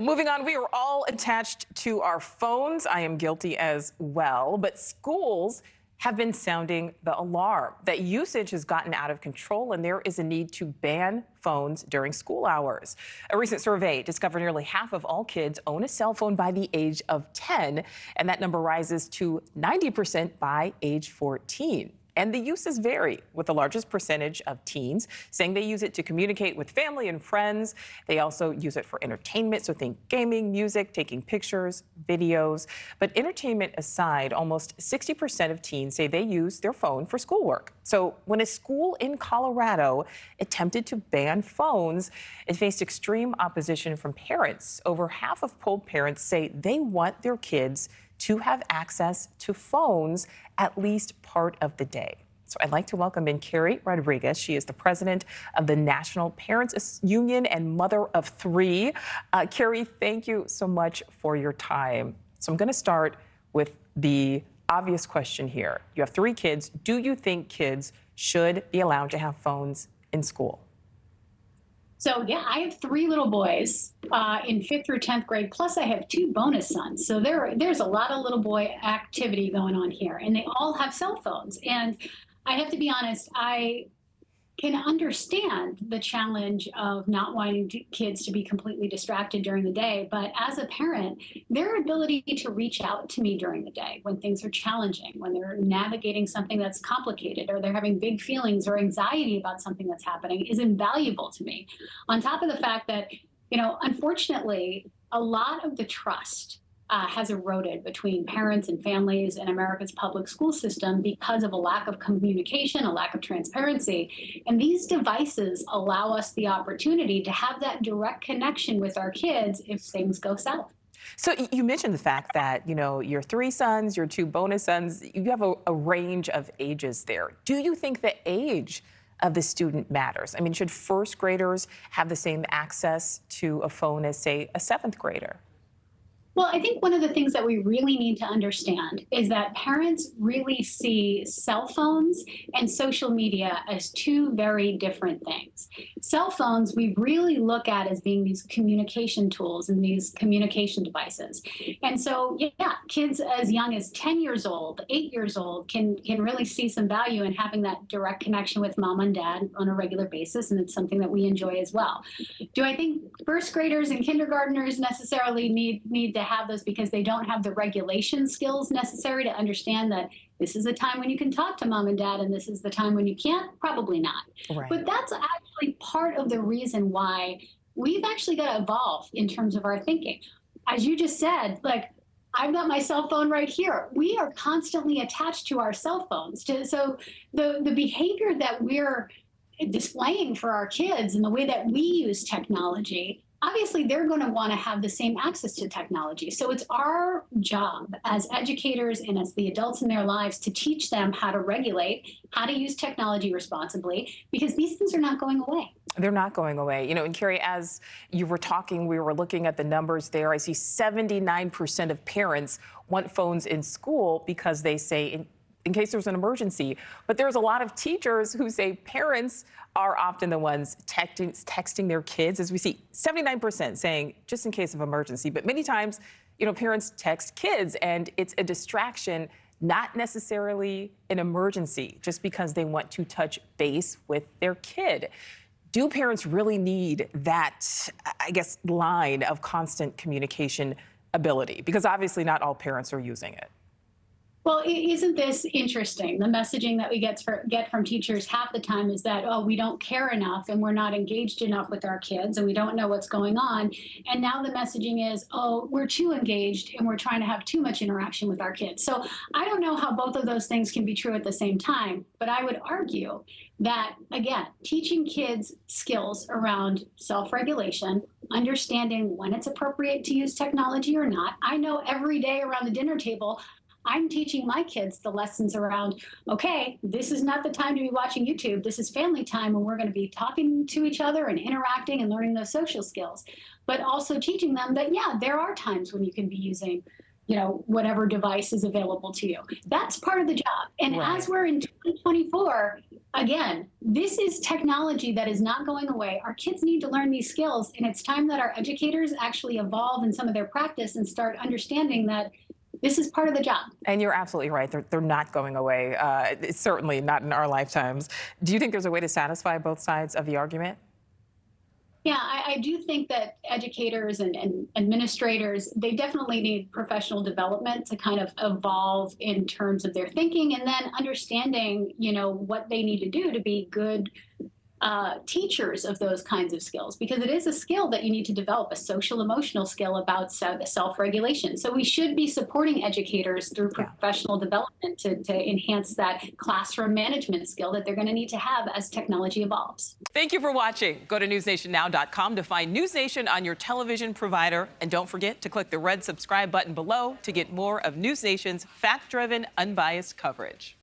Moving on, we are all attached to our phones. I am guilty as well, but schools have been sounding the alarm that usage has gotten out of control and there is a need to ban phones during school hours. A recent survey discovered nearly half of all kids own a cell phone by the age of 10, and that number rises to 90% by age 14. And the uses vary, with the largest percentage of teens saying they use it to communicate with family and friends. They also use it for entertainment, so think gaming, music, taking pictures, videos. But entertainment aside, almost 60% of teens say they use their phone for schoolwork. So when a school in Colorado attempted to ban phones, it faced extreme opposition from parents. Over half of polled parents say they want their kids to have access to phones at least part of the day. So I'd like to welcome in Keri Rodrigues. She is the president of the National Parents Union and mother of three. Keri, thank you so much for your time. So I'm going to start with the obvious question here. You have three kids. Do you think kids should be allowed to have phones in school? So yeah, I have three little boys in 5th through 10th grade, plus I have two bonus sons. So there's a lot of little boy activity going on here, and they all have cell phones. And I have to be honest, I can understand the challenge of not wanting kids to be completely distracted during the day. But as a parent, their ability to reach out to me during the day when things are challenging, when they're navigating something that's complicated, or they're having big feelings or anxiety about something that's happening is invaluable to me. On top of the fact that, unfortunately, a lot of the trust has eroded between parents and families in America's public school system because of a lack of communication, a lack of transparency. And these devices allow us the opportunity to have that direct connection with our kids if things go south. So you mentioned the fact that, your three sons, your two bonus sons, you have a range of ages there. Do you think the age of the student matters? I mean, should first graders have the same access to a phone as, say, a seventh grader? Well, I think one of the things that we really need to understand is that parents really see cell phones and social media as two very different things. Cell phones, we really look at as being these communication tools and these communication devices. And so, yeah, kids as young as 10 years old, 8 years old can really see some value in having that direct connection with mom and dad on a regular basis, and it's something that we enjoy as well. Do I think first graders and kindergartners necessarily need to have those because they don't have the regulation skills necessary to understand that this is a time when you can talk to mom and dad and this is the time when you can't? Probably not. Right. But that's actually part of the reason why we've actually got to evolve in terms of our thinking. As you just said, I've got my cell phone right here. We are constantly attached to our cell phones. So the behavior that we're displaying for our kids and the way that we use technology, obviously they're going to want to have the same access to technology. So it's our job as educators and as the adults in their lives to teach them how to regulate, how to use technology responsibly, because these things are not going away. They're not going away. And Keri, as you were talking, we were looking at the numbers there. I see 79% of parents want phones in school because they say in case there's an emergency. But there's a lot of teachers who say parents are often the ones texting their kids, as we see 79% saying just in case of emergency. But many times, parents text kids and it's a distraction, not necessarily an emergency, just because they want to touch base with their kid. Do parents really need that, line of constant communication ability? Because obviously not all parents are using it. Well, isn't this interesting? The messaging that we get from teachers half the time is that, oh, we don't care enough and we're not engaged enough with our kids and we don't know what's going on. And now the messaging is, oh, we're too engaged and we're trying to have too much interaction with our kids. So I don't know how both of those things can be true at the same time, but I would argue that, again, teaching kids skills around self-regulation, understanding when it's appropriate to use technology or not. I know every day around the dinner table, I'm teaching my kids the lessons around, okay, this is not the time to be watching YouTube. This is family time when we're going to be talking to each other and interacting and learning those social skills. But also teaching them that, yeah, there are times when you can be using, whatever device is available to you. That's part of the job. And Right. as we're in 2024, Again, this is technology that is not going away. Our kids need to learn these skills, and it's time that our educators actually evolve in some of their practice and start understanding that this is part of the job. And you're absolutely right. They're not going away. It's certainly not in our lifetimes. Do you think there's a way to satisfy both sides of the argument? Yeah, I do think that educators and administrators, they definitely need professional development to kind of evolve in terms of their thinking and then understanding, what they need to do to be good teachers of those kinds of skills, because it is a skill that you need to develop, a social emotional skill about self-regulation. So we should be supporting educators through professional development to enhance that classroom management skill that they're going to need to have as technology evolves. Thank you for watching. Go to newsnationnow.com to find News Nation on your television provider. And don't forget to click the red subscribe button below to get more of News Nation's fact-driven, unbiased coverage.